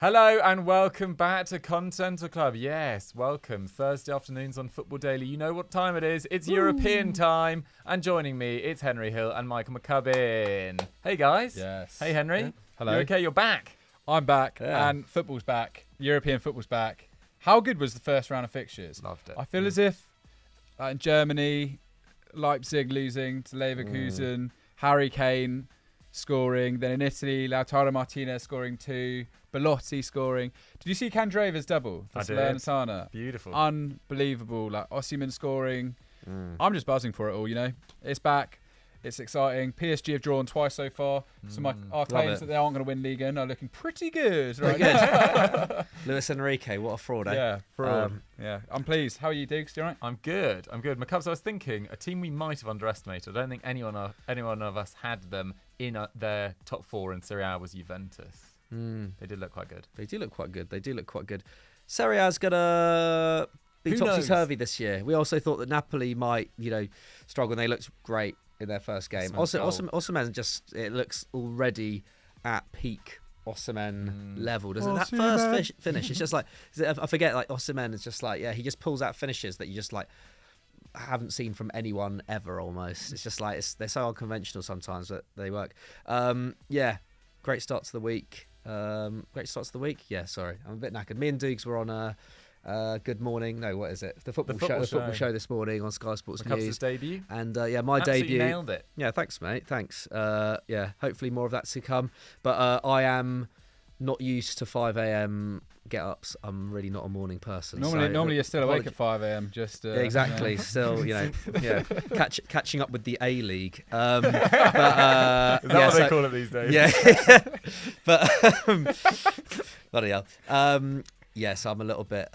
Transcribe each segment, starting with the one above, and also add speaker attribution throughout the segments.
Speaker 1: Hello and welcome back to Continental Club. Yes, welcome. Thursday afternoons on Football Daily. You know what time it is. It's European time. And joining me, it's Henry Hill and Michael McCubbin. Hey, guys.
Speaker 2: Yes.
Speaker 1: Hey, Henry.
Speaker 2: Yeah. Hello.
Speaker 1: You okay? You're back.
Speaker 2: I'm back,
Speaker 1: Yeah.
Speaker 2: and football's back. European football's back. How good was the first round of fixtures?
Speaker 1: Loved it.
Speaker 2: I feel as if in Germany, Leipzig losing to Leverkusen, Harry Kane scoring. Then in Italy, Lautaro Martinez scoring 2. Belotti scoring. Did you see Candreva's double for
Speaker 1: I did.
Speaker 2: Salernitana?
Speaker 1: Beautiful.
Speaker 2: Unbelievable. Like Osimhen scoring. I'm just buzzing for it all, you know. It's back. It's exciting. PSG have drawn twice so far. So our claims that they aren't going to win Ligue 1 are looking pretty good. Right?
Speaker 3: Good. Luis Enrique, what a fraud, eh?
Speaker 2: Yeah, fraud. Yeah, I'm pleased. How are you, Diggs? You all right?
Speaker 1: I'm good. McCubbs, I was thinking, a team we might have underestimated. I don't think anyone of us had them in their top 4 in Serie A was Juventus. They did look quite good.
Speaker 3: They do look quite good. Serie A's going to be topsy-turvy this year. We also thought that Napoli might, struggle, and they looked great in their first game. Osimhen it looks already at peak Osimhen level, doesn't it? That first finish, it's just like, I forget, like Osimhen is just like, he just pulls out finishes that you just like haven't seen from anyone ever almost. It's just like, they're so unconventional sometimes, but they work. Great start to the week. Yeah, sorry, I'm a bit knackered. Me and Dukes were on Good Morning. No, what is it? The football show this morning on Sky Sports News.
Speaker 1: Debut.
Speaker 3: And my
Speaker 1: Absolutely
Speaker 3: debut.
Speaker 1: nailed it.
Speaker 3: Yeah, thanks, mate. Thanks. Hopefully more of that to come. But I am not used to 5 a.m. get-ups. I'm really not a morning person.
Speaker 2: Normally you're still awake at 5 a.m. Just
Speaker 3: exactly. Still, catching up with the A League. Is
Speaker 1: that what they call it these days?
Speaker 3: Yeah, but bloody hell. So I'm a little bit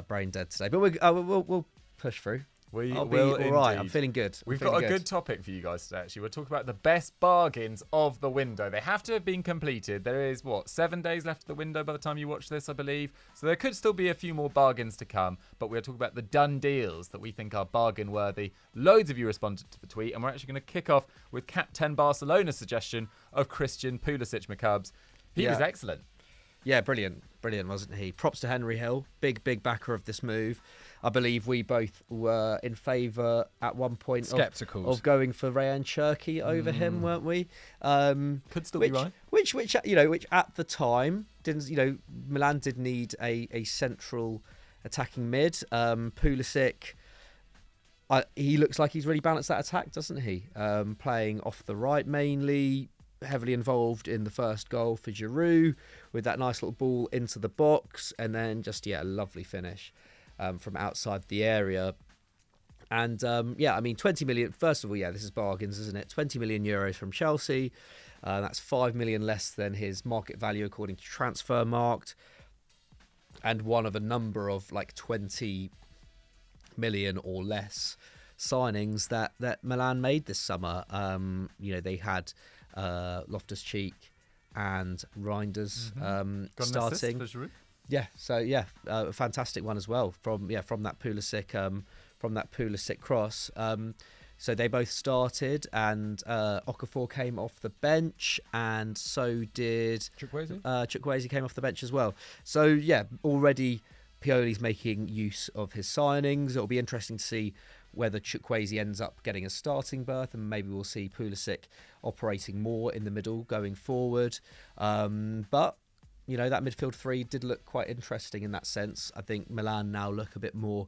Speaker 3: brain dead today, but we'll push through. I'll be all right. I'm feeling good.
Speaker 1: We've got a good topic for you guys today, actually. We'll talk about the best bargains of the window. They have to have been completed. There is, 7 days left of the window by the time you watch this, I believe. So there could still be a few more bargains to come, but we'll talk about the done deals that we think are bargain worthy. Loads of you responded to the tweet, and we're actually going to kick off with Captain Barcelona's suggestion of Christian Pulisic, McCubbs. He was excellent.
Speaker 3: Yeah, brilliant, wasn't he? Props to Henry Hill, big backer of this move. I believe we both were in favour at one point of going for Rayan Cherki over him, weren't we?
Speaker 1: Could still be right.
Speaker 3: Which at the time didn't. Milan did need a central attacking mid. Pulisic, he looks like he's really balanced that attack, doesn't he? Playing off the right mainly. Heavily involved in the first goal for Giroud with that nice little ball into the box, and then a lovely finish from outside the area. And 20 million. First of all, this is bargains, isn't it? 20 million euros from Chelsea. That's 5 million less than his market value according to Transfermarkt, and one of a number of 20 million or less signings that Milan made this summer. They had Loftus-Cheek and Reinders starting. A fantastic one as well from that Pulisic cross. So they both started, and Okafor came off the bench, and so did
Speaker 2: Chukwueze.
Speaker 3: Chukwueze came off the bench as well. So already Pioli's making use of his signings. It'll be interesting to see whether Chukwueze ends up getting a starting berth, and maybe we'll see Pulisic operating more in the middle going forward. But that midfield three did look quite interesting in that sense. I think Milan now look a bit more,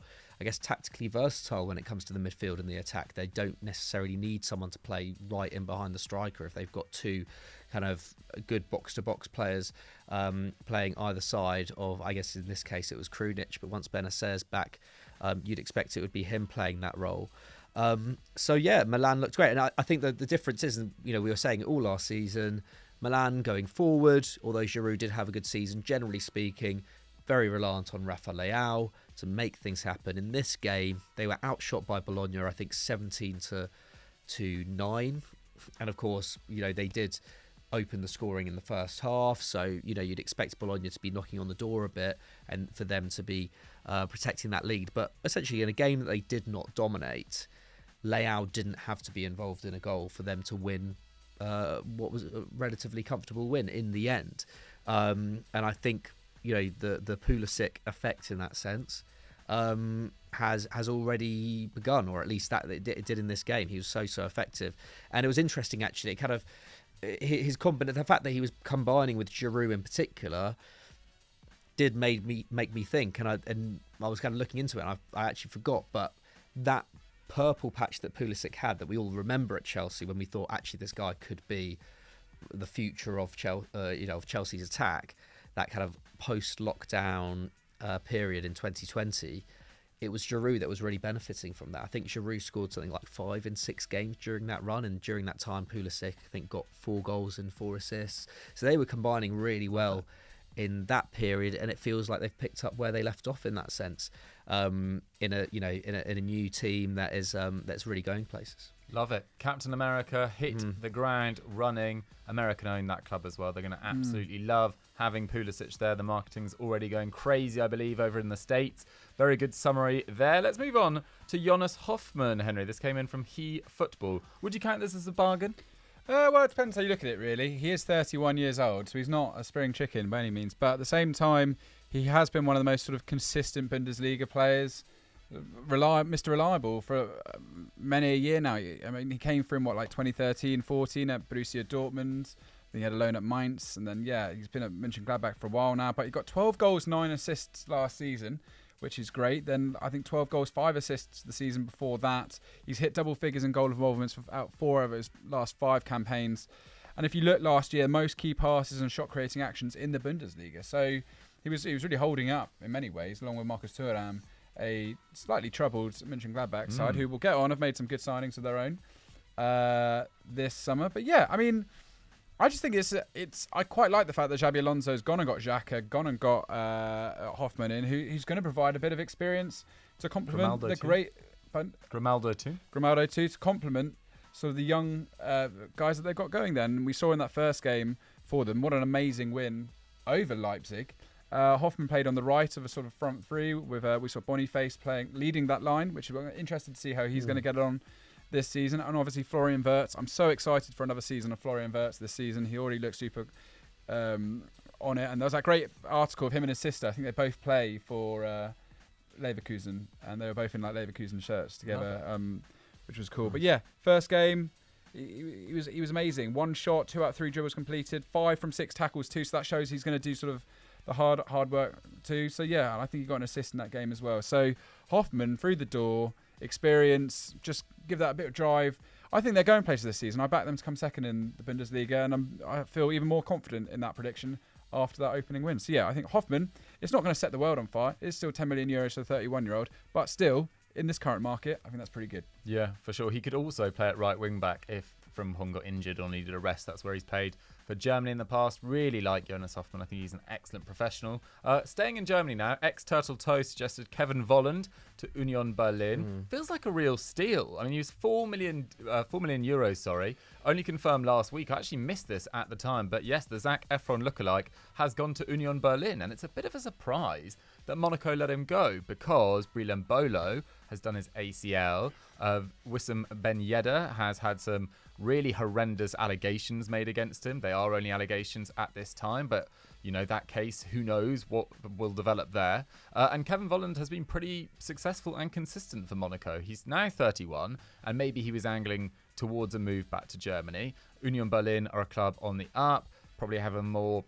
Speaker 3: tactically versatile when it comes to the midfield and the attack. They don't necessarily need someone to play right in behind the striker if they've got two kind of good box-to-box players playing either side of, I guess in this case it was Krunic, but once Benacer's back, you'd expect it would be him playing that role. Milan looked great. And I think the difference is, we were saying it all last season, Milan going forward, although Giroud did have a good season, generally speaking, very reliant on Rafa Leao to make things happen. In this game, they were outshot by Bologna, I think 17-9. And of course, they did open the scoring in the first half. So, you'd expect Bologna to be knocking on the door a bit and for them to be protecting that lead. But essentially, in a game that they did not dominate, Leao didn't have to be involved in a goal for them to win what was a relatively comfortable win in the end. And I think the Pulisic effect in that sense has already begun, or at least that it did in this game. He was so effective, and it was interesting actually. It kind of the fact that he was combining with Giroud in particular did make me think, and I was kind of looking into it, and I actually forgot, but that purple patch that Pulisic had, that we all remember at Chelsea when we thought actually this guy could be the future of Chelsea's attack, that kind of post-lockdown period in 2020, it was Giroud that was really benefiting from that. I think Giroud scored something like 5 in 6 games during that run, and during that time Pulisic, I think, got 4 goals and 4 assists. So they were combining really well in that period, and it feels like they've picked up where they left off in that sense, in a new team that is that's really going places.
Speaker 1: Love it. Captain America hit the ground running. American own that club as well. They're going to absolutely love having Pulisic there. The marketing's already going crazy, I believe, over in the States. Very good summary there. Let's move on to Jonas Hofmann, Henry. This came in from He Football. Would you count this as a bargain?
Speaker 2: Well, it depends how you look at it, really. He is 31 years old, so he's not a spring chicken by any means. But at the same time, he has been one of the most sort of consistent Bundesliga players. Mr. Reliable for many a year now. I mean, he came from 2013-14 at Borussia Dortmund. Then he had a loan at Mainz, and then he's been at Mönchengladbach for a while now. But he got 12 goals, 9 assists last season, which is great. Then I think 12 goals, 5 assists the season before that. He's hit double figures in goal involvements for 4 of his last 5 campaigns. And if you look last year, most key passes and shot creating actions in the Bundesliga. So he was really holding up in many ways, along with Marcus Thuram, a slightly troubled Mönchengladbach side who will get on, have made some good signings of their own this summer. But I mean, I just think I quite like the fact that Xabi Alonso's gone and got Xhaka, gone and got Hoffman in, who's going to provide a bit of experience to complement
Speaker 1: Grimaldo too,
Speaker 2: to complement sort of the young guys that they've got going there. And we saw in that first game for them, what an amazing win over Leipzig. Hoffman played on the right of a sort of front three with we saw Boniface leading that line, which we're interested to see how he's going to get on this season. And obviously Florian Wirtz. I'm so excited for another season of Florian Wirtz this season. He already looks super on it. And there was that great article of him and his sister. I think they both play for Leverkusen, and they were both in Leverkusen shirts together, which was cool. But first game, he was amazing. 1 shot, 2 out of 3 dribbles completed, 5 from 6 tackles too. So that shows he's going to do sort of the hard work too. So I think he got an assist in that game as well. So Hoffman through the door, experience, just give that a bit of drive. I think they're going places this season. I back them to come second in the Bundesliga, and I feel even more confident in that prediction after that opening win. So I think Hoffman, it's not going to set the world on fire. It's still 10 million euros for the 31-year-old, but still in this current market, I think that's pretty good. Yeah,
Speaker 1: for sure. He could also play at right wing back if Frimpong got injured or needed a rest. That's where he's played for Germany in the past. Really like Jonas Hofmann. I think he's an excellent professional. Staying in Germany now, ex-Turtle Toe suggested Kevin Volland to Union Berlin. Feels like a real steal. I mean, he was 4 million euros, only confirmed last week. I actually missed this at the time, but yes, the Zac Efron lookalike has gone to Union Berlin, and it's a bit of a surprise that Monaco let him go, because Brillem Bolo has done his ACL. Wissam Ben Yedder has had some really horrendous allegations made against him. They are only allegations at this time, but that case, who knows what will develop there. And Kevin Volland has been pretty successful and consistent for Monaco. He's now 31, and maybe he was angling towards a move back to Germany. Union Berlin are a club on the up, probably have a more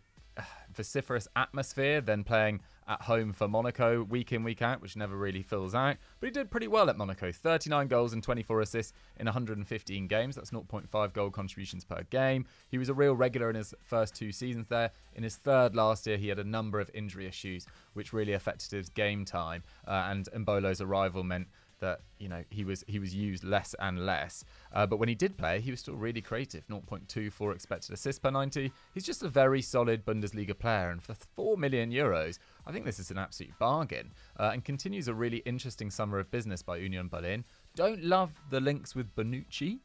Speaker 1: vociferous atmosphere than playing at home for Monaco week in, week out, which never really fills out. But he did pretty well at Monaco. 39 goals and 24 assists in 115 games. That's 0.5 goal contributions per game. He was a real regular in his first 2 seasons there. In his third last year, he had a number of injury issues, which really affected his game time. And Mbolo's arrival meant that he was used less and less. But when he did play, he was still really creative. 0.24 expected assists per 90. He's just a very solid Bundesliga player. And for 4 million euros, I think this is an absolute bargain. And continues a really interesting summer of business by Union Berlin. Don't love the links with Bonucci,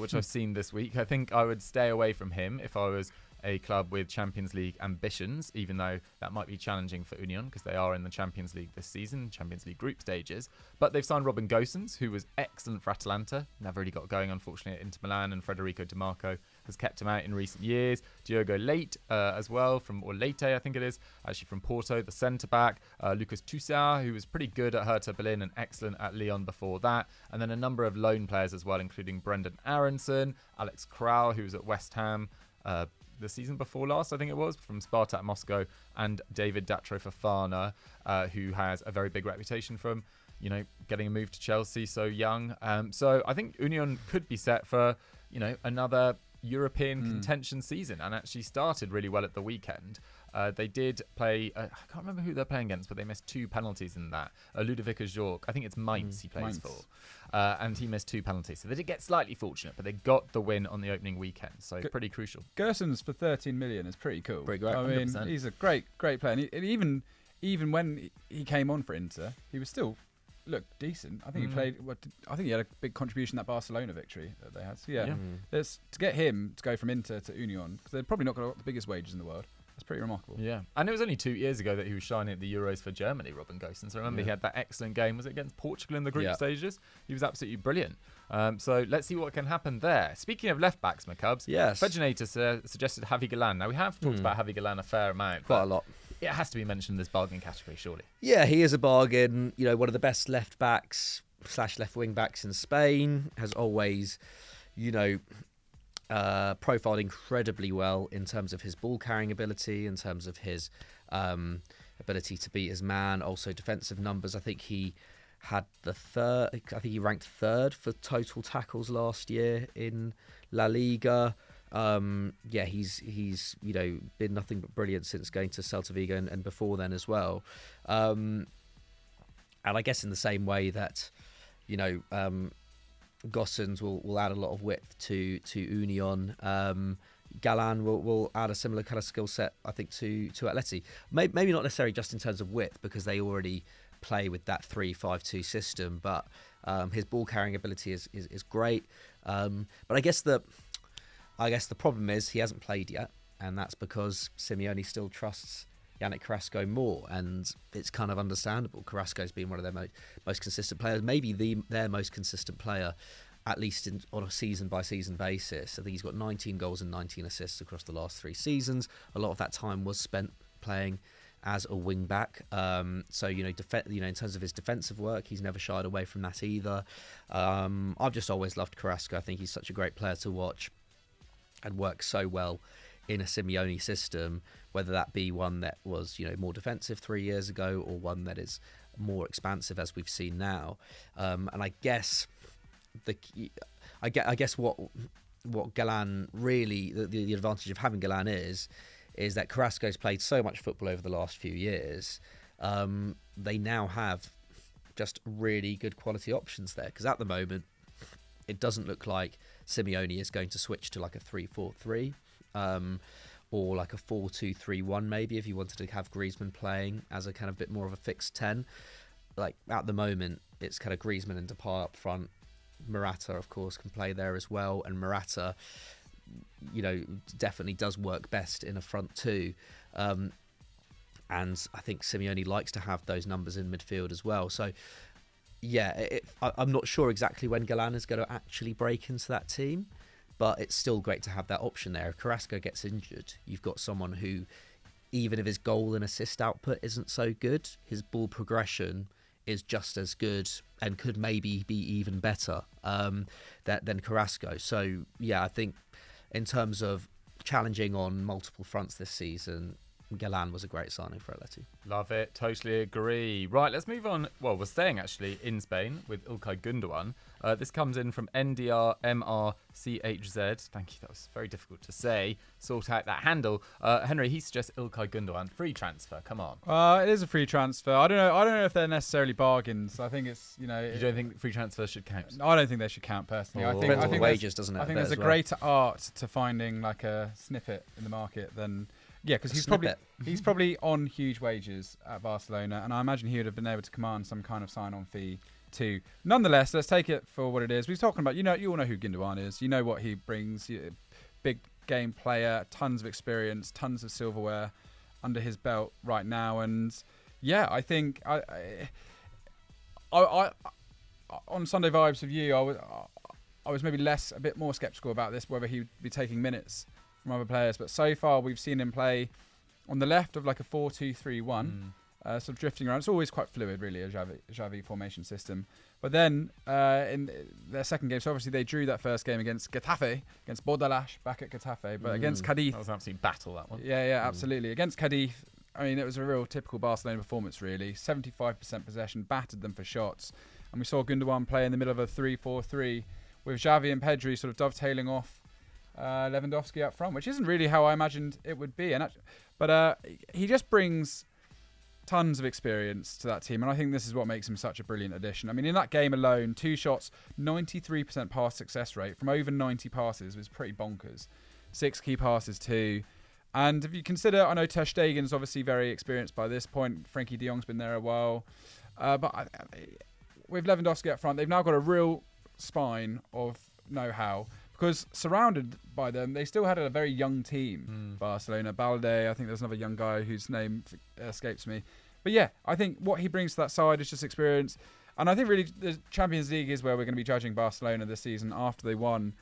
Speaker 1: which I've seen this week. I think I would stay away from him if I was a club with Champions League ambitions, even though that might be challenging for Union because they are in the Champions League this season, Champions League group stages. But they've signed Robin Gosens, who was excellent for Atalanta, never really got going, unfortunately, at Inter Milan, and Federico Di Marco has kept him out in recent years. Diogo Leite as well, or Leite, I think it is, actually from Porto, the centre-back. Lucas Toussaint, who was pretty good at Hertha Berlin and excellent at Lyon before that. And then a number of loan players as well, including Brendan Aronson, Alex Kral, who was at West Ham the season before last, I think it was, from Spartak Moscow, and David Datro Fofana, who has a very big reputation from, getting a move to Chelsea so young. So I think Union could be set for, another European contention season, and actually started really well at the weekend. They did play, I can't remember who they're playing against, but they missed 2 penalties in that. Ludovic Jorg, I think it's Mainz he plays for. And he missed 2 penalties. So they did get slightly fortunate, but they got the win on the opening weekend. So pretty crucial.
Speaker 2: Gersons for 13 million is pretty cool.
Speaker 3: Pretty great.
Speaker 2: I mean,
Speaker 1: 100%.
Speaker 2: he's a great player. And even when he came on for Inter, he was still decent. I think he played. I think he had a big contribution in that Barcelona victory that they had. So yeah. To get him to go from Inter to Union, because they're probably not got the biggest wages in the world. That's pretty remarkable.
Speaker 1: Yeah, and it was only 2 years ago that he was shining at the Euros for Germany, Robin Gosens. I remember he had that excellent game. Was it against Portugal in the group stages? He was absolutely brilliant. So let's see what can happen there. Speaking of left backs, McCubs,
Speaker 3: yes,
Speaker 1: Fedginator suggested Javi Galan. Now we have talked about Javi Galan a fair amount,
Speaker 3: quite a lot.
Speaker 1: It has to be mentioned in this bargain category, surely.
Speaker 3: Yeah, he is a bargain. One of the best left backs / left wing backs in Spain. Has always, profiled incredibly well in terms of his ball carrying ability, in terms of his ability to beat his man, also defensive numbers. I think he had he ranked 3rd for total tackles last year in La Liga. He's been nothing but brilliant since going to Celta Vigo and before then as well. And I guess in the same way that Gosens will add a lot of width to Union. Galan will add a similar kind of skill set, I think, to Atleti. Maybe not necessarily just in terms of width, because they already play with that 3-5-2 system, but his ball carrying ability is great. But I guess the problem is he hasn't played yet, and that's because Simeone still trusts Yannick Carrasco more, and it's kind of understandable. Carrasco's been one of their most consistent players, maybe their most consistent player, at least on a season-by-season basis. I think he's got 19 goals and 19 assists across the last 3 seasons. A lot of that time was spent playing as a wing-back. In terms of his defensive work, he's never shied away from that either. I've just always loved Carrasco. I think he's such a great player to watch and works so well in a Simeone system, whether that be one that was more defensive 3 years ago or one that is more expansive as we've seen now. And I guess what Galan really, the advantage of having Galan is that Carrasco's played so much football over the last few years. They now have just really good quality options there, because at the moment it doesn't look like Simeone is going to switch to like a 3-4-3 or like a 4-2-3-1 maybe, if you wanted to have Griezmann playing as a kind of bit more of a fixed 10. Like at the moment it's kind of Griezmann and Depay up front. Morata, of course, can play there as well, and Morata, definitely does work best in a front two. And I think Simeone likes to have those numbers in midfield as well. So, yeah, I'm not sure exactly when Galan is going to actually break into that team, but it's still great to have that option there. If Carrasco gets injured, you've got someone who, even if his goal and assist output isn't so good, his ball progression is just as good and could maybe be even better than Carrasco. So, yeah, I think in terms of challenging on multiple fronts this season, Galan was a great signing for Atleti.
Speaker 1: Love it. Totally agree. Right, let's move on. Well, we're staying actually in Spain with Ilkay Gundogan. This comes in from NDRMRCHZ. Thank you. That was very difficult to say. Sort out that handle. Henry, he suggests Ilkay Gundogan. Free transfer. Come on.
Speaker 2: It is a free transfer. I don't know if they're necessarily bargains. I think it's,
Speaker 1: You don't think free transfers should count?
Speaker 2: I don't think they should count personally. I think
Speaker 3: the wages, doesn't it?
Speaker 2: I think there's a greater art to finding like a snippet in the market than. Yeah, because he's probably on huge wages at Barcelona, and I imagine he would have been able to command some kind of sign-on fee too. Nonetheless, let's take it for what it is. We're talking about, you all know who Gundogan is. You know what he brings. Big game player, tons of experience, tons of silverware under his belt right now. And yeah, I think I on Sunday Vibes with you, I was maybe a bit more sceptical about this, whether he would be taking minutes from other players. But so far, we've seen him play on the left of like a 4-2-3-1, sort of drifting around. It's always quite fluid, really, a Xavi formation system. But then in their second game, so obviously they drew that first game against Getafe, against Bordalás, back at Getafe. But against Cadiz...
Speaker 1: That was an absolute battle, that one.
Speaker 2: Yeah, absolutely. Against Cadiz, I mean, it was a real typical Barcelona performance, really. 75% possession, battered them for shots. And we saw Gundogan play in the middle of a 3-4-3 with Xavi and Pedri sort of dovetailing off Lewandowski up front, which isn't really how I imagined it would be. But he just brings tons of experience to that team, and I think this is what makes him such a brilliant addition. I mean, in that game alone, 2 shots, 93% pass success rate from over 90 passes was pretty bonkers. 6 key passes too. And if you consider, I know Ter Stegen's obviously very experienced by this point. Frenkie de Jong's been there a while. But with Lewandowski up front, they've now got a real spine of know-how, because surrounded by them, they still had a very young team. Barcelona, Balde, I think there's another young guy whose name escapes me. But yeah, I think what he brings to that side is just experience. And I think really the Champions League is where we're going to be judging Barcelona this season. After they won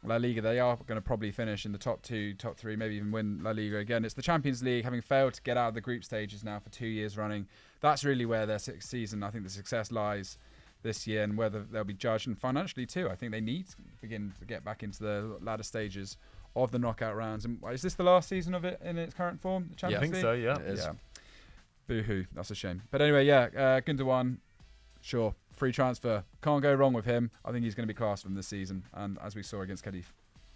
Speaker 2: La Liga, they are going to probably finish in the top 2, top 3, maybe even win La Liga again. It's the Champions League, having failed to get out of the group stages now for 2 years running. That's really where their season, I think the success lies this year, and whether they'll be judged, and financially too. I think they need to begin to get back into the latter stages of the knockout rounds. And is this the last season of it in its current form? The Champions League?
Speaker 1: I think so, yeah.
Speaker 3: It is.
Speaker 2: Yeah. Boo-hoo. That's a shame. But anyway, yeah, Gundogan, sure, free transfer. Can't go wrong with him. I think he's going to be classed from this season, and as we saw against Cadiz.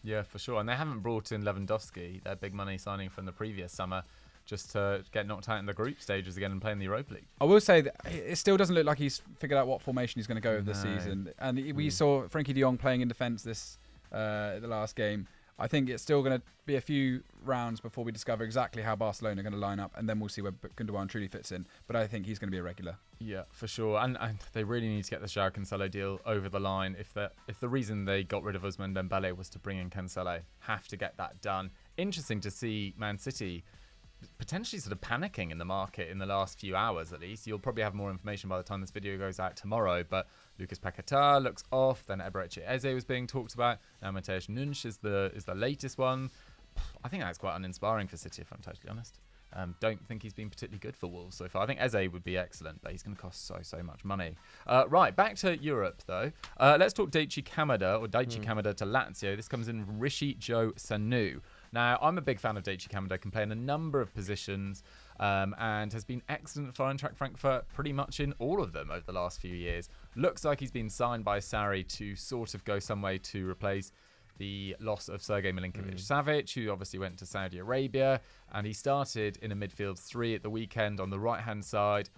Speaker 1: Yeah, for sure. And they haven't brought in Lewandowski, their big money signing from the previous summer, just to get knocked out in the group stages again and play in the Europa League.
Speaker 2: I will say that it still doesn't look like he's figured out what formation he's going to go with this season. And we saw Frenkie de Jong playing in defence the last game. I think it's still going to be a few rounds before we discover exactly how Barcelona are going to line up, and then we'll see where Gundogan truly fits in. But I think he's going to be a regular.
Speaker 1: Yeah, for sure. And they really need to get the João Cancelo deal over the line. If the reason they got rid of Ousmane Dembele was to bring in Cancelo, have to get that done. Interesting to see Man City potentially sort of panicking in the market in the last few hours, at least. You'll probably have more information by the time this video goes out tomorrow, but Lucas Paquetá looks off, then Eberechi Eze was being talked about, now Mateusz Nunes is the latest one. I think that's quite uninspiring for City, if I'm totally honest. Don't think he's been particularly good for Wolves so far. I think Eze would be excellent, but he's going to cost so much money. Right, back to Europe, though. Let's talk Daichi Kamada to Lazio. This comes in Rishi Joe Sanu. Now, I'm a big fan of Daichi Kamada, can play in a number of positions and has been excellent for Eintracht Frankfurt pretty much in all of them over the last few years. Looks like he's been signed by Sarri to sort of go some way to replace the loss of Sergej Milinkovic-Savic, who obviously went to Saudi Arabia, and he started in a midfield 3 at the weekend on the right-hand side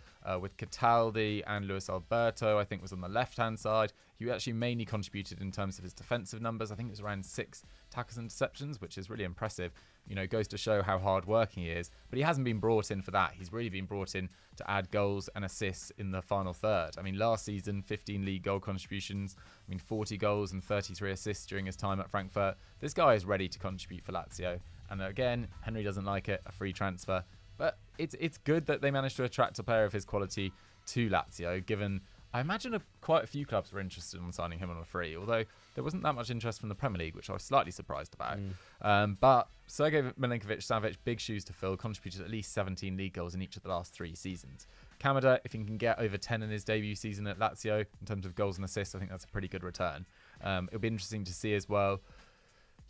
Speaker 1: with Cataldi and Luis Alberto, I think was on the left-hand side. He actually mainly contributed in terms of his defensive numbers. I think it was around 6 tackles and interceptions, which is really impressive. You know, goes to show how hard-working he is. But he hasn't been brought in for that. He's really been brought in to add goals and assists in the final third. I mean, last season, 15 league goal contributions. 40 goals and 33 assists during his time at Frankfurt. This guy is ready to contribute for Lazio. And again, Henry doesn't like it, a free transfer. But it's good that they managed to attract a player of his quality to Lazio, given I imagine quite a few clubs were interested in signing him on a free, although there wasn't that much interest from the Premier League, which I was slightly surprised about. But Sergej Milinkovic-Savic, big shoes to fill, contributed at least 17 league goals in each of the last 3 seasons. Kamada, if he can get over 10 in his debut season at Lazio, in terms of goals and assists, I think that's a pretty good return. It'll be interesting to see as well.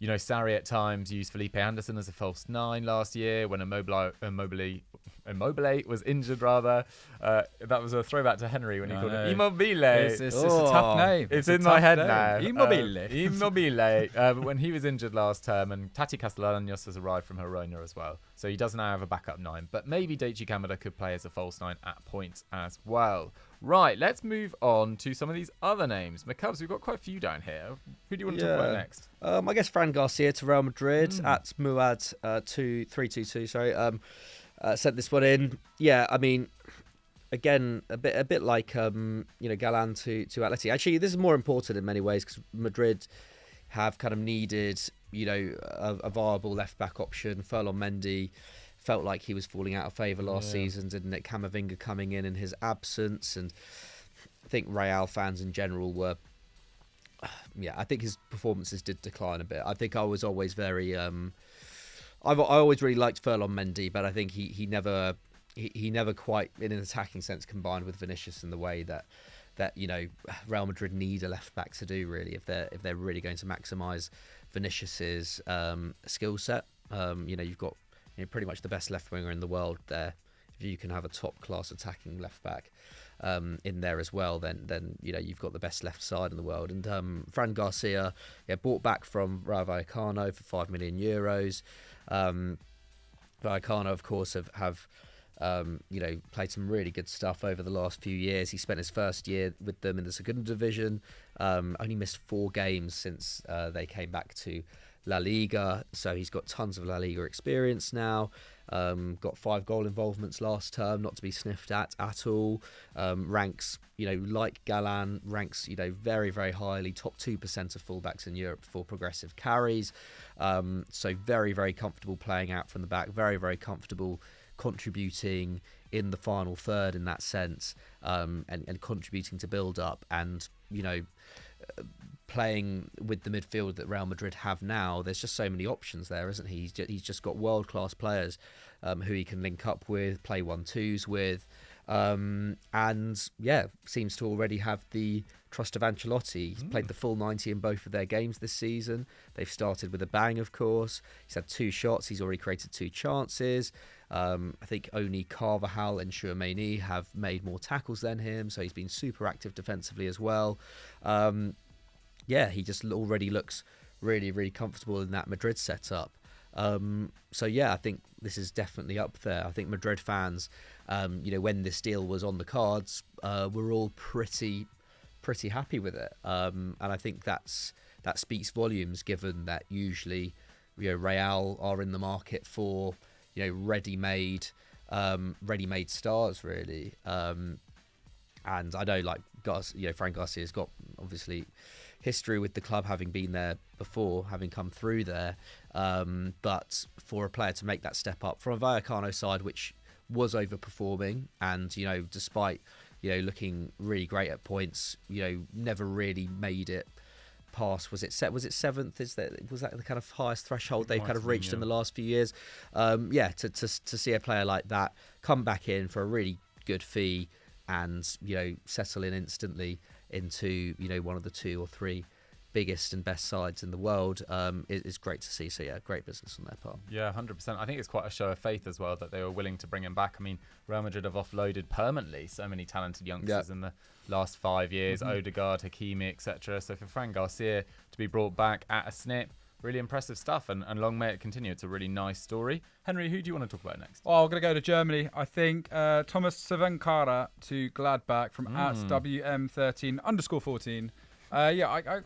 Speaker 1: You know, Sarri at times used Felipe Anderson as a false 9 last year when Immobile was injured, rather. That was a throwback to Henry when he called him Immobile.
Speaker 2: It's a tough name.
Speaker 1: It's in my head now.
Speaker 2: Immobile.
Speaker 1: Immobile. But when he was injured last term, and Tati Castellanos has arrived from Girona as well. So he does now have a backup 9. But maybe Daichi Kamada could play as a false 9 at points as well. Right, let's move on to some of these other names. McCubs, we've got quite a few down here. Who do you want to talk about next?
Speaker 3: I guess Fran Garcia to Real Madrid at Muad 322. Sorry, sent this one in. Yeah, I mean, again, a bit like Galan to Atleti. Actually, this is more important in many ways because Madrid have kind of needed, a viable left-back option. Ferland Mendy felt like he was falling out of favour last season, didn't it? Camavinga coming in his absence, and I think Real fans in general were... I think his performances did decline a bit. I think I was always very... I always really liked Ferland Mendy, but I think he never quite, in an attacking sense, combined with Vinicius in the way that Real Madrid need a left back to do, really, if they're really going to maximise Vinicius's skill set. You've got pretty much the best left winger in the world there. If you can have a top class attacking left back in there as well, then you've got the best left side in the world. And Fran Garcia, bought back from Rayo Vallecano for €5 million. Vallecano, of course, have played some really good stuff over the last few years. He spent his first year with them in the Segunda Division. Only missed 4 games since they came back to La Liga, so he's got tons of La Liga experience now. Got 5 goal involvements last term, not to be sniffed at all. Ranks, like Galan, ranks, very, very highly, top 2% of fullbacks in Europe for progressive carries. So very, very comfortable playing out from the back, very, very comfortable contributing in the final third in that sense, and contributing to build up, and playing with the midfield that Real Madrid have now. There's just so many options there, isn't he? He's just got world-class players who he can link up with, play 1-2s with, and seems to already have the trust of Ancelotti. He's played the full 90 in both of their games this season. They've started with a bang, of course. He's had 2 shots. He's already created 2 chances. I think only Carvajal and Tchouaméni have made more tackles than him, so he's been super active defensively as well. He just already looks really, really comfortable in that Madrid setup. I think this is definitely up there. I think Madrid fans, when this deal was on the cards, were all pretty happy with it. And I think that speaks volumes, given that usually, Real are in the market for, ready-made stars, really. And I know, Fran Garcia's got obviously history with the club, having been there before, having come through there. But for a player to make that step up from a Vallecano side, which was overperforming, and despite looking really great at points, never really made it past. Was it 7th? Was that the kind of highest threshold they've kind of reached in the last few years? To see a player like that come back in for a really good fee and settle in instantly into one of the 2 or 3 biggest and best sides in the world is great to see. So great business on their part.
Speaker 1: 100%. I think it's quite a show of faith as well that they were willing to bring him back. I mean, Real Madrid have offloaded permanently so many talented youngsters in the last 5 years. Odegaard, Hakimi, etc. So for Fran Garcia to be brought back at a snip, really impressive stuff, and long may it continue. It's a really nice story. Henry, who do you want to talk about next?
Speaker 2: I'm going to go to Germany. I think Tomas Cvancara to Gladbach from @WM13_14. I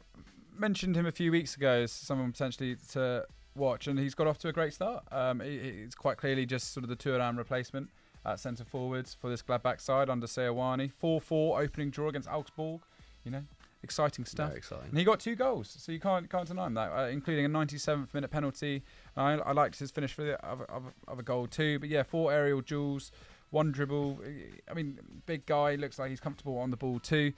Speaker 2: mentioned him a few weeks ago as someone potentially to watch, and he's got off to a great start. It's quite clearly just sort of the Thuram replacement at centre forwards for this Gladbach side under Seoane. 4-4 opening draw against Augsburg. Exciting stuff.
Speaker 3: Very exciting.
Speaker 2: And he got 2 goals, so you can't deny him that, including a 97th minute penalty. I liked his finish for the other goal too. But 4 aerial duels, 1 dribble. I mean, big guy, looks like he's comfortable on the ball too.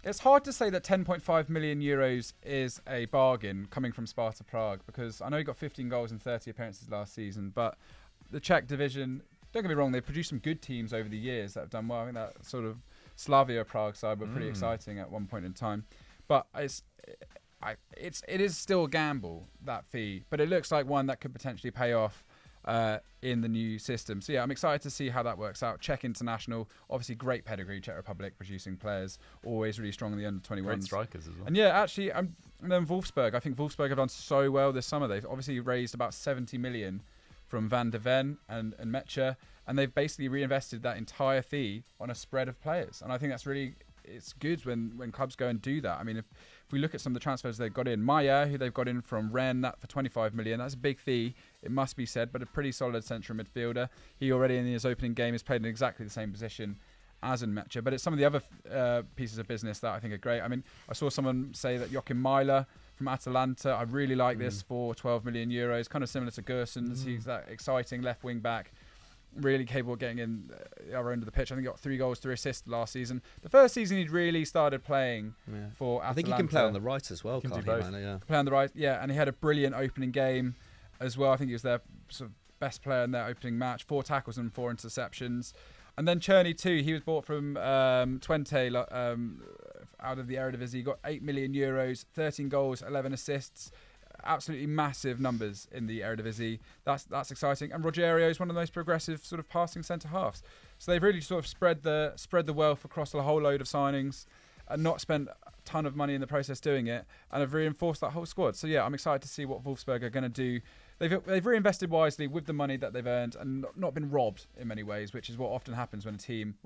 Speaker 2: It's hard to say that 10.5 million euros is a bargain coming from Sparta Prague, because I know he got 15 goals in 30 appearances last season, but the Czech division, don't get me wrong, they've produced some good teams over the years that have done well. I think that sort of Slavia Prague side were pretty exciting at one point in time. But it is still a gamble, that fee, but it looks like one that could potentially pay off in the new system. So I'm excited to see how that works out. Czech international, obviously great pedigree, Czech Republic producing players, always really strong in the under-21s.
Speaker 1: Great strikers as well.
Speaker 2: And actually, and then Wolfsburg. I think Wolfsburg have done so well this summer. They've obviously raised about 70 million from Van de Ven and Mecha, and they've basically reinvested that entire fee on a spread of players. And I think that's really, it's good when clubs go and do that. I mean, if we look at some of the transfers they've got in, Maya, who they've got in from Rennes, that for 25 million, that's a big fee, it must be said, but a pretty solid central midfielder. He already in his opening game has played in exactly the same position as in Mecha, but it's some of the other pieces of business that I think are great. I mean, I saw someone say that Joachim Meiler from Atalanta. I really like this for 12 million euros, kind of similar to Gersons. He's that exciting left wing back, really capable of getting in the other end of the pitch. I think he got 3 goals, 3 assists last season. The first season he'd really started playing for Atalanta.
Speaker 3: I think he can play on the right as well, can't he?
Speaker 2: Play on the right, yeah, and he had a brilliant opening game as well. I think he was their sort of best player in their opening match, 4 tackles and 4 interceptions. And then Czerny too, he was bought from Twente out of the Eredivisie. He got 8 million euros, 13 goals, 11 assists. Absolutely massive numbers in the Eredivisie. That's exciting. And Rogerio is one of the most progressive sort of passing centre halves. So they've really sort of spread the wealth across a whole load of signings and not spent a ton of money in the process doing it, and have reinforced that whole squad. So yeah, I'm excited to see what Wolfsburg are going to do. They've reinvested wisely with the money that they've earned and not been robbed in many ways, which is what often happens when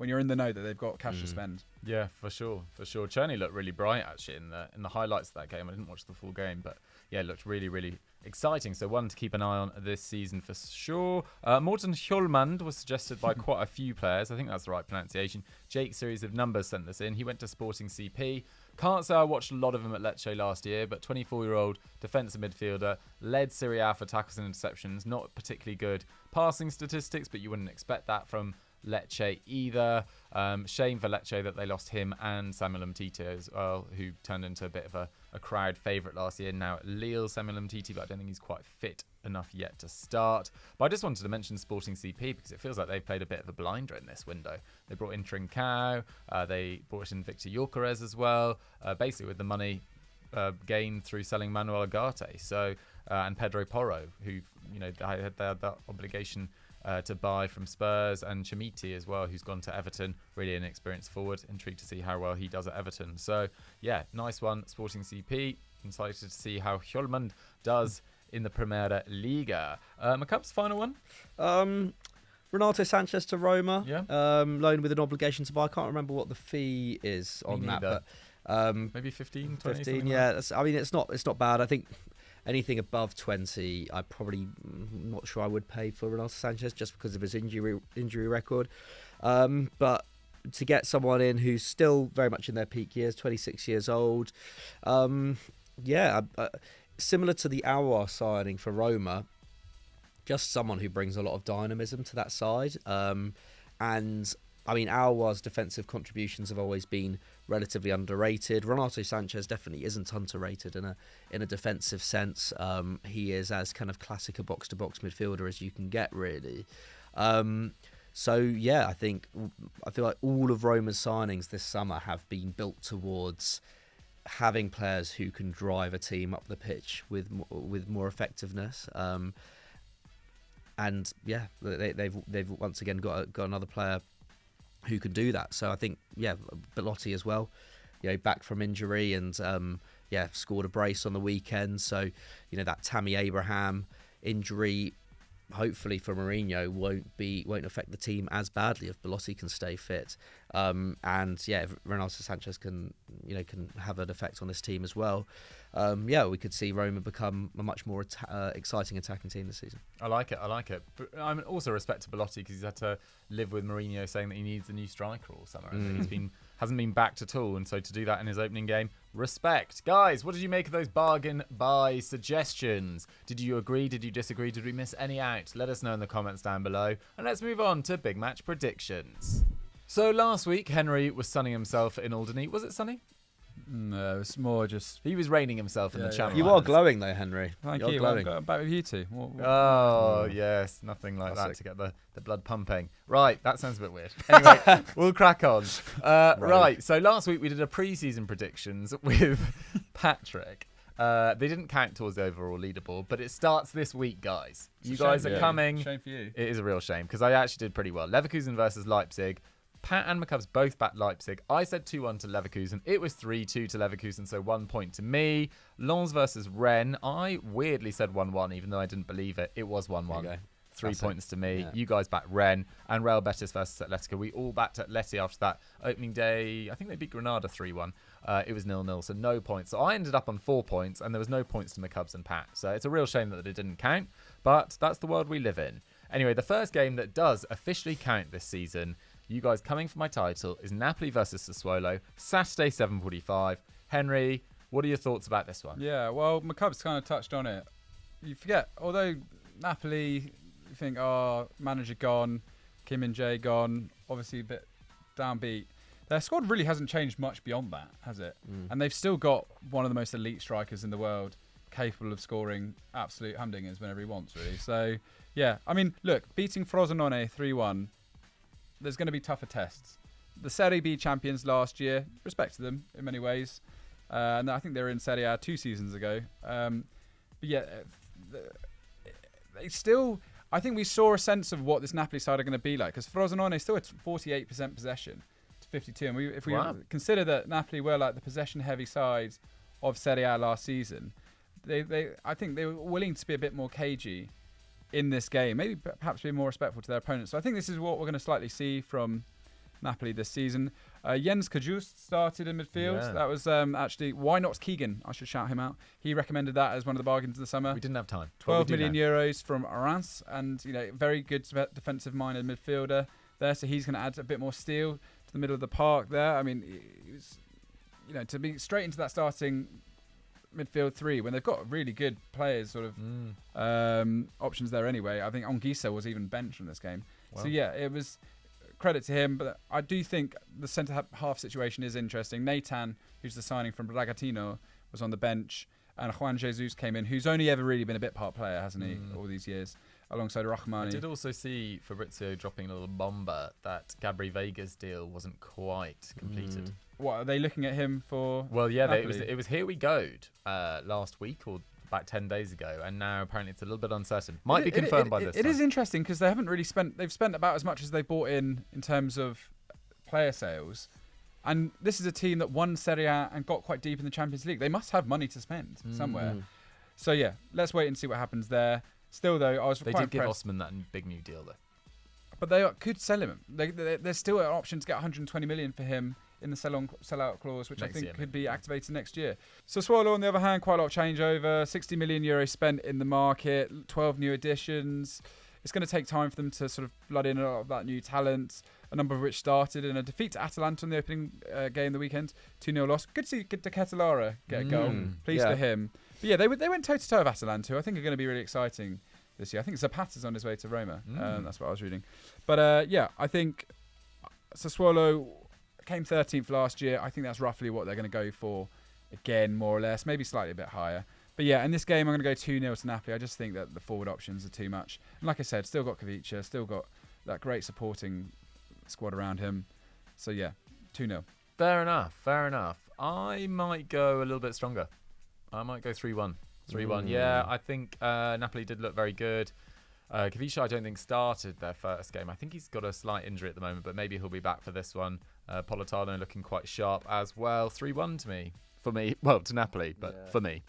Speaker 2: you're in the know that they've got cash to spend.
Speaker 1: Yeah, for sure. Czerny looked really bright actually in the highlights of that game. I didn't watch the full game, but yeah, it looked really, really exciting. So one to keep an eye on this season for sure. Morten Hjulmand was suggested by quite a few players. I think that's the right pronunciation. Jake Series of Numbers sent this in. He went to Sporting CP. Can't say I watched a lot of him at Lecce last year, but 24-year-old defensive midfielder, led Serie A for tackles and interceptions. Not particularly good passing statistics, but you wouldn't expect that from Lecce either. Shame for Lecce that they lost him and Samuel Umtiti as well, who turned into a bit of a crowd favourite last year. Now at Lille, Samuel Umtiti, but I don't think he's quite fit enough yet to start. But I just wanted to mention Sporting CP because it feels like they've played a bit of a blinder in this window. They brought in Trincao, they brought in Victor Gyökeres as well, basically with the money gained through selling Manuel Ugarte. So and Pedro Porro, who they had that obligation to buy from Spurs, and Chamiti as well, who's gone to Everton. Really an experienced forward. Intrigued to see how well he does at Everton. So yeah, nice one, Sporting CP. Excited to see how Hjulmand does in the Primera Liga. McCub's final one?
Speaker 3: Renato Sanches to Roma.
Speaker 1: Yeah.
Speaker 3: Loan with an obligation to buy. I can't remember what the fee is on that, but
Speaker 1: maybe 15, 20.
Speaker 3: 15, yeah. It's not bad. I think anything above 20, I probably not sure I would pay for Renato Sanches just because of his injury record. But to get someone in who's still very much in their peak years, 26 years old, similar to the Aouar signing for Roma, just someone who brings a lot of dynamism to that side. And I mean, Aouar's defensive contributions have always been relatively underrated. Renato Sanches definitely isn't underrated in a defensive sense. He is as kind of classic a box-to-box midfielder as you can get, really. So yeah, I feel like all of Roma's signings this summer have been built towards having players who can drive a team up the pitch with more effectiveness. And yeah, they've once again got another player who can do that. So I think, yeah, Belotti as well, back from injury and scored a brace on the weekend. So that Tammy Abraham injury, hopefully for Mourinho, won't affect the team as badly if Belotti can stay fit. And yeah, if Renato Sanches can have an effect on this team as well. We could see Roma become a much more exciting attacking team this season.
Speaker 1: I like it. But I'm also respect to Belotti because he's had to live with Mourinho saying that he needs a new striker all summer, and he's hasn't been backed at all. And so to do that in his opening game, respect. Guys, what did you make of those bargain buy suggestions? Did you agree? Did you disagree? Did we miss any out? Let us know in the comments down below. And let's move on to big match predictions. So last week, Henry was sunning himself in Alderney. Was it sunny?
Speaker 2: No, it's more just...
Speaker 1: He was raining himself in the Channel
Speaker 3: You
Speaker 1: Islands.
Speaker 3: are glowing though, Henry.
Speaker 2: Thank you.
Speaker 3: Glowing.
Speaker 2: I'm back with you two.
Speaker 1: Yes, nothing like
Speaker 3: Classic.
Speaker 1: that to get the blood pumping. Right, that sounds a bit weird. Anyway, we'll crack on. Right, so last week we did a pre-season predictions with Patrick. They didn't count towards the overall leaderboard, but it starts this week, guys. You guys are coming.
Speaker 2: Shame for you.
Speaker 1: It is a real shame because I actually did pretty well. Leverkusen versus Leipzig. Pat and McCubbs both backed Leipzig. I said 2-1 to Leverkusen. It was 3-2 to Leverkusen, so 1 point to me. Lens versus Rennes. I weirdly said 1-1, even though I didn't believe it. It was 1-1. 3 points to me. Yeah. You guys backed Rennes. And Real Betis versus Atletico. We all backed Atleti after that opening day. I think they beat Granada 3-1. It was 0-0, so no points. So I ended up on 4 points, and there was no points to McCubbs and Pat. So it's a real shame that it didn't count, but that's the world we live in. Anyway, the first game that does officially count this season, you guys coming for my title, is Napoli versus Sassuolo, Saturday 7:45. Henry, What are your thoughts about this one?
Speaker 2: Yeah, well, McCubb's kind of touched on it. You forget, although Napoli, you think, manager gone, Kim Min-jae gone, obviously a bit downbeat. Their squad really hasn't changed much beyond that, has it? And they've still got one of the most elite strikers in the world, capable of scoring absolute humdingers whenever he wants, really. So, yeah, I mean, look, beating Frosinone 3-1, there's going to be tougher tests. The Serie B champions last year, respect to them in many ways. And I think they were in Serie A 2 seasons ago. But yeah, they still... I think we saw a sense of what this Napoli side are going to be like, because Frosinone still had 48% possession to 52. And if we consider that Napoli were like the possession-heavy side of Serie A last season, I think they were willing to be a bit more cagey in this game, maybe perhaps be more respectful to their opponents. So I think this is what we're going to slightly see from Napoli this season. Jens Kajust started in midfield.
Speaker 1: Yeah.
Speaker 2: That was actually, why not Keegan? I should shout him out. He recommended that as one of the bargains of the summer.
Speaker 1: We didn't have time.
Speaker 2: 12 million euros from Reims, and very good defensive-minded midfielder there. So he's going to add a bit more steel to the middle of the park there. I mean, he was, to be straight into that starting midfield three when they've got really good players, sort of options there anyway. I think Anguissa was even benched in this game. Wow. So yeah, it was credit to him, but I do think the centre half situation is interesting. Nathan, who's the signing from Bragantino, was on the bench, and Juan Jesus came in, who's only ever really been a bit part player, hasn't he, all these years, alongside Rahmani.
Speaker 1: I did also see Fabrizio dropping a little bomber that Gabri Vega's deal wasn't quite completed.
Speaker 2: What, are they looking at him for?
Speaker 1: Well, yeah,
Speaker 2: Napoli?
Speaker 1: it was Here We Go last week or about 10 days ago, and now apparently it's a little bit uncertain. Might be confirmed by this
Speaker 2: It
Speaker 1: time.
Speaker 2: is interesting because they haven't really they've spent about as much as they bought in terms of player sales. And this is a team that won Serie A and got quite deep in the Champions League. They must have money to spend somewhere. So yeah, let's wait and see what happens there. Still though, I was
Speaker 1: They
Speaker 2: quite
Speaker 1: did give
Speaker 2: impressed.
Speaker 1: Osman that big new deal though.
Speaker 2: But they could sell him. There's still an option to get 120 million for him in the sell-out clause, which
Speaker 1: Next
Speaker 2: I think
Speaker 1: year,
Speaker 2: could be activated next year. So Sassuolo, on the other hand, quite a lot of changeover. 60 million euros spent in the market, 12 new additions. It's going to take time for them to sort of blood in a lot of that new talent, a number of which started in a defeat to Atalanta in the opening game the weekend, 2-0 loss. Good to see De Ketelara get a goal. Pleased for him. But yeah, they went toe-to-toe with Atalanta, who I think are going to be really exciting this year. I think Zapata's on his way to Roma. That's what I was reading. But yeah, I think Sassuolo came 13th last year. I think that's roughly what they're going to go for again, more or less, maybe slightly a bit higher. But yeah, in this game, I'm going to go 2-0 to Napoli. I just think that the forward options are too much. And like I said, still got Kavica, still got that great supporting squad around him. So yeah, 2-0.
Speaker 1: Fair enough. I might go a little bit stronger. I might go 3-1. 3-1. Yeah, I think Napoli did look very good. Kavica, I don't think, started their first game. I think he's got a slight injury at the moment, but maybe he'll be back for this one. Politano looking quite sharp as well. 3-1 to me. For me. Well, to Napoli, but for me.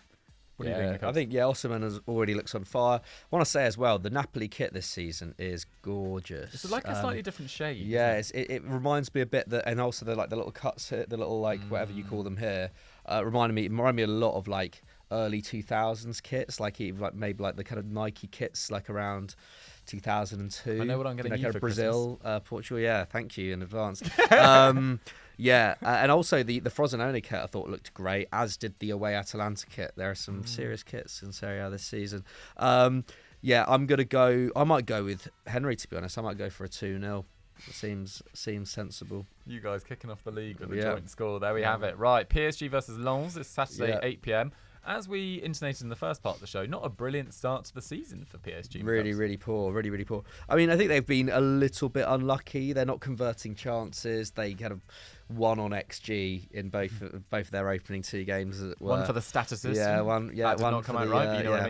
Speaker 1: What do you think, Nicholas?
Speaker 3: I think, Osman has already looks on fire. I want to say as well, the Napoli kit this season is gorgeous.
Speaker 1: It's like a slightly different shade.
Speaker 3: Yeah, it reminds me a bit that, and also the little cuts here, the little whatever you call them here, remind me a lot of like early 2000s kits, maybe like the kind of Nike kits like around 2002.
Speaker 1: I know what I'm going to use
Speaker 3: kind
Speaker 1: for
Speaker 3: of Brazil,
Speaker 1: Christmas.
Speaker 3: Portugal. Yeah, thank you in advance. Yeah, and also the Frosinone kit I thought looked great, as did the away Atalanta kit. There are some serious kits in Serie A this season. Yeah, I might go with Henry, to be honest. I might go for a 2-0. It seems sensible.
Speaker 1: You guys kicking off the league with a joint score. There we have it. Right, PSG versus Lens this Saturday, 8 p.m. As we intonated in the first part of the show, not a brilliant start to the season for PSG.
Speaker 3: Really poor. I mean, I think they've been a little bit unlucky. They're not converting chances. They kind of won on XG in both of their opening 2 games.
Speaker 1: One for the statistician.
Speaker 3: Yeah, one. Yeah,
Speaker 1: that did
Speaker 3: one
Speaker 1: not come
Speaker 3: for
Speaker 1: out
Speaker 3: the,
Speaker 1: right. But you know what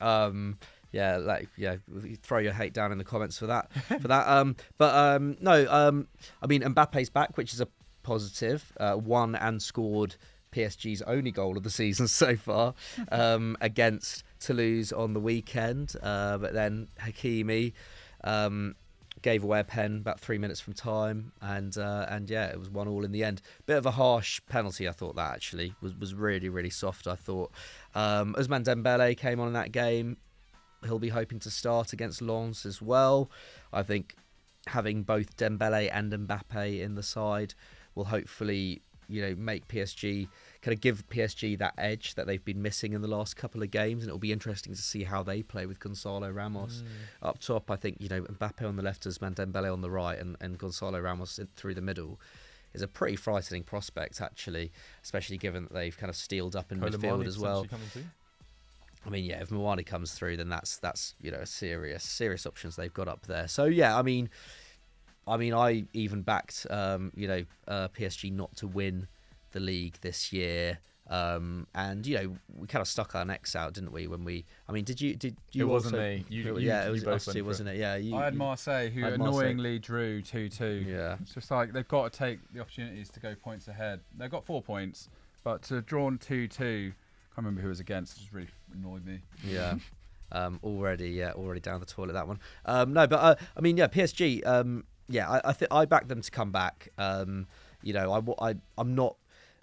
Speaker 1: I mean.
Speaker 3: Throw your hate down in the comments for that. I mean, Mbappe's back, which is a positive. Won and scored PSG's only goal of the season so far against Toulouse on the weekend. But then Hakimi gave away a pen about 3 minutes from time, and it was 1-1 in the end. Bit of a harsh penalty, I thought that actually was really, really soft. I thought Ousmane Dembele came on in that game. He'll be hoping to start against Lens as well. I think having both Dembele and Mbappe in the side will hopefully make PSG, kind of give PSG that edge that they've been missing in the last couple of games, and it'll be interesting to see how they play with Gonzalo Ramos up top. I think Mbappe on the left, as Dembele on the right, and Gonzalo Ramos through the middle is a pretty frightening prospect, actually, especially given that they've kind of steeled up in midfield as well. I mean, yeah, if Moani comes through, then that's a serious options they've got up there. So yeah, I mean, I even backed PSG not to win the league this year. And we kind of stuck our necks out, didn't we? Did you? It
Speaker 1: wasn't me.
Speaker 3: It was us two, wasn't it? Yeah.
Speaker 2: I had Marseille, who annoyingly drew 2-2.
Speaker 3: Yeah.
Speaker 2: It's just like they've got to take the opportunities to go points ahead. They've got 4 points, but to have drawn 2-2, can't remember who it was against. It just really annoyed me.
Speaker 3: Yeah. Already down the toilet, that one. PSG. I backed them to come back. I'm not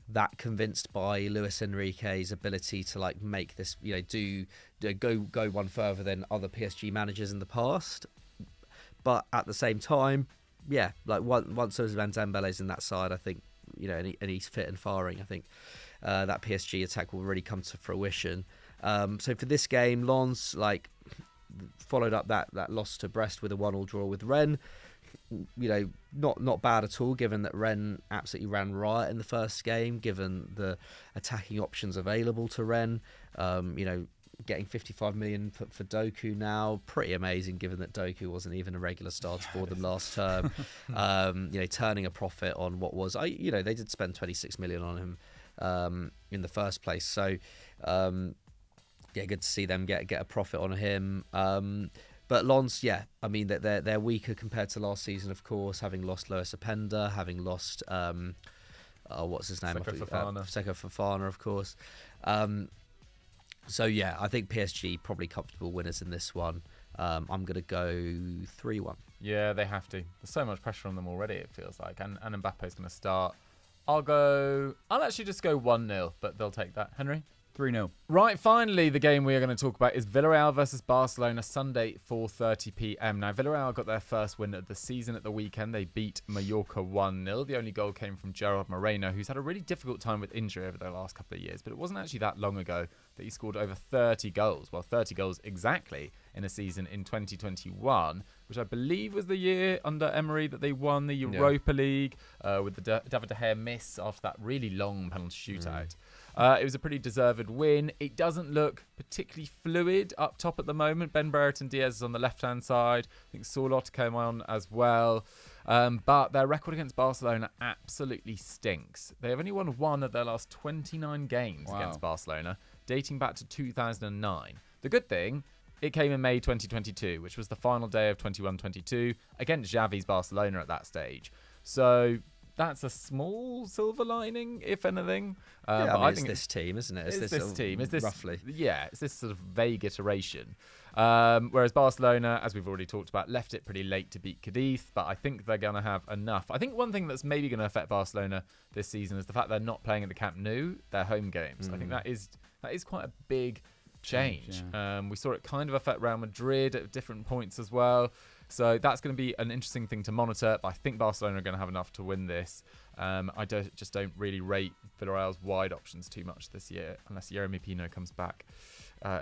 Speaker 3: that convinced by Luis Enrique's ability to make this, go one further than other PSG managers in the past. But at the same time, once those Dembele's in that side, I think, and he's fit and firing, I think that PSG attack will really come to fruition. So for this game, Lens followed up that loss to Brest with a 1-1 draw with Rennes. Not bad at all, given that Rennes absolutely ran riot in the first game, given the attacking options available to Rennes. Getting 55 million for Doku now, pretty amazing, given that Doku wasn't even a regular starter for them last term. Turning a profit on what was, they did spend 26 million on him in the first place. So, good to see them get a profit on him. But Lens, they're weaker compared to last season, of course, having lost Lois Openda, having lost, what's his name? Seko Fofana, of course. I think PSG probably comfortable winners in this one. I'm going to go 3-1.
Speaker 1: Yeah, they have to. There's so much pressure on them already, it feels like. And Mbappe's going to start. I'll actually just go 1-0, but they'll take that. Henry?
Speaker 2: 3-0.
Speaker 1: Right, finally, the game we are going to talk about is Villarreal versus Barcelona, Sunday, 4:30 p.m. Now, Villarreal got their first win of the season at the weekend. They beat Mallorca 1-0. The only goal came from Gerard Moreno, who's had a really difficult time with injury over the last couple of years, but it wasn't actually that long ago that he scored over 30 goals. Well, 30 goals exactly in a season in 2021, which I believe was the year under Emery that they won the Europa League with the David De Gea miss after that really long penalty shootout. It was a pretty deserved win. It doesn't look particularly fluid up top at the moment. Ben Brereton Diaz is on the left-hand side. I think Sorloth came on as well. But their record against Barcelona absolutely stinks. They have only won one of their last 29 games against Barcelona, dating back to 2009. The good thing, it came in May 2022, which was the final day of 21-22 against Xavi's Barcelona at that stage. So that's a small silver lining, if anything.
Speaker 3: I think it's this team, isn't it?
Speaker 1: It's this team. It's this,
Speaker 3: roughly.
Speaker 1: Yeah, it's this sort of vague iteration. Whereas Barcelona, as we've already talked about, left it pretty late to beat Cadiz, but I think they're going to have enough. I think one thing that's maybe going to affect Barcelona this season is the fact they're not playing at the Camp Nou, their home games. I think that is quite a big change. We saw it kind of affect Real Madrid at different points as well. So that's going to be an interesting thing to monitor. But I think Barcelona are going to have enough to win this. I don't really rate Villarreal's wide options too much this year, unless Yeremy Pino comes back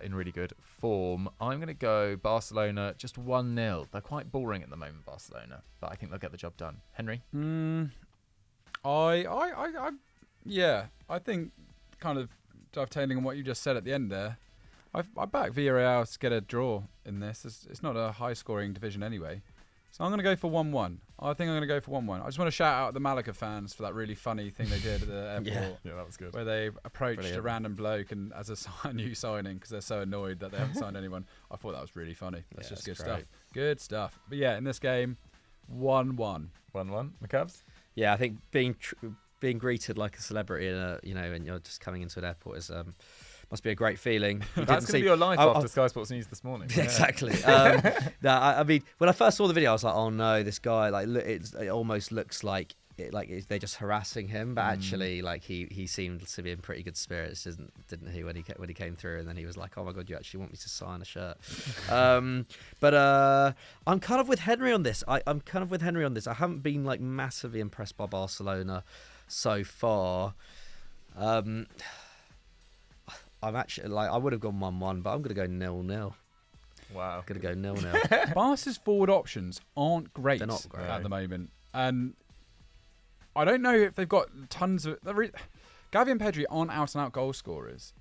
Speaker 1: in really good form. I'm going to go Barcelona just 1-0. They're quite boring at the moment, Barcelona, but I think they'll get the job done. Henry?
Speaker 2: I think kind of dovetailing on what you just said at the end there, I back Villarreal to get a draw in this. It's not a high-scoring division anyway. So I'm going to go for 1-1. I think I'm going to go for 1-1. I just want to shout out the Malaga fans for that really funny thing they did at the airport.
Speaker 1: Yeah, that was good.
Speaker 2: Where they approached a random bloke and as a new signing because they're so annoyed that they haven't signed anyone. I thought that was really funny. That's just good stuff. Good stuff. But yeah, in this game, 1-1.
Speaker 1: 1-1. McCabs?
Speaker 3: Yeah, I think being greeted like a celebrity and you're just coming into an airport is must be a great feeling.
Speaker 1: That's going to be your life after Sky Sports News this morning.
Speaker 3: Exactly. I mean, when I first saw the video, I was like, oh no, this guy, it almost looks like they're just harassing him, but actually, like he seemed to be in pretty good spirits, didn't he, when he came through, and then he was like, "Oh my god, you actually want me to sign a shirt?" But I'm kind of with Henry on this. I'm kind of with Henry on this. I haven't been like massively impressed by Barcelona so far. I'm actually like I would have gone 1-1, but I'm gonna go 0-0.
Speaker 1: Wow.
Speaker 3: Gonna go 0-0.
Speaker 2: Barca's forward options aren't great,
Speaker 3: They're not great
Speaker 2: at the moment, and I don't know if they've got tons of. Gavi and Pedri aren't out-and-out goal scorers,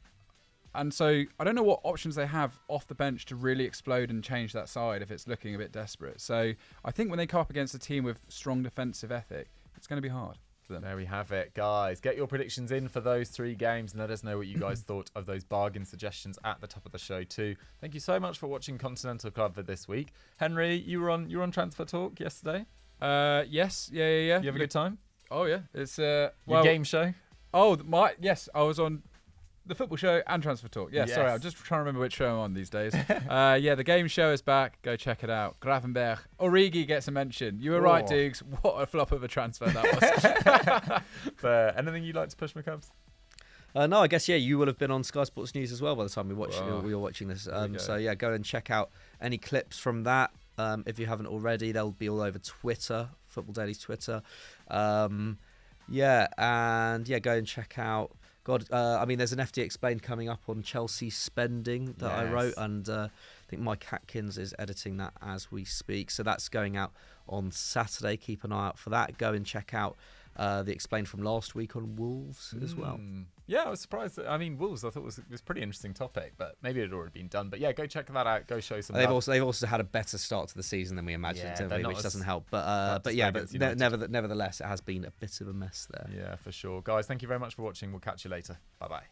Speaker 2: and so I don't know what options they have off the bench to really explode and change that side if it's looking a bit desperate. So I think when they come up against a team with strong defensive ethic, it's going to be hard.
Speaker 1: There we have it, guys. Get your predictions in for those 3 games and let us know what you guys thought of those bargain suggestions at the top of the show too. Thank you so much for watching Continental Club for this week. Henry, you were on Transfer Talk yesterday.
Speaker 2: Yes, yeah.
Speaker 1: You have a good time?
Speaker 2: Oh yeah, it's
Speaker 1: Your game show.
Speaker 2: Oh yes, I was on the football show and Transfer Talk. Yeah, sorry, I'm just trying to remember which show I'm on these days. The game show is back. Go check it out. Gravenberch. Origi gets a mention. You were right, Dukes. What a flop of a transfer that was.
Speaker 1: Fair. Anything you'd like to push, McCubs?
Speaker 3: No, I guess you will have been on Sky Sports News as well by the time we were watching this. So go and check out any clips from that if you haven't already. They'll be all over Twitter, Football Daily's Twitter. Go and check out. There's an FD Explained coming up on Chelsea spending that I wrote, and I think Mike Atkins is editing that as we speak. So that's going out on Saturday. Keep an eye out for that. Go and check out the Explained from last week on Wolves as well.
Speaker 1: Yeah, I was surprised. Wolves I thought was a pretty interesting topic, but maybe it had already been done. But yeah, go check that out. Go show some.
Speaker 3: They've also had a better start to the season than we imagined, which doesn't help. But nevertheless, it has been a bit of a mess there.
Speaker 1: Yeah, for sure, guys. Thank you very much for watching. We'll catch you later. Bye bye.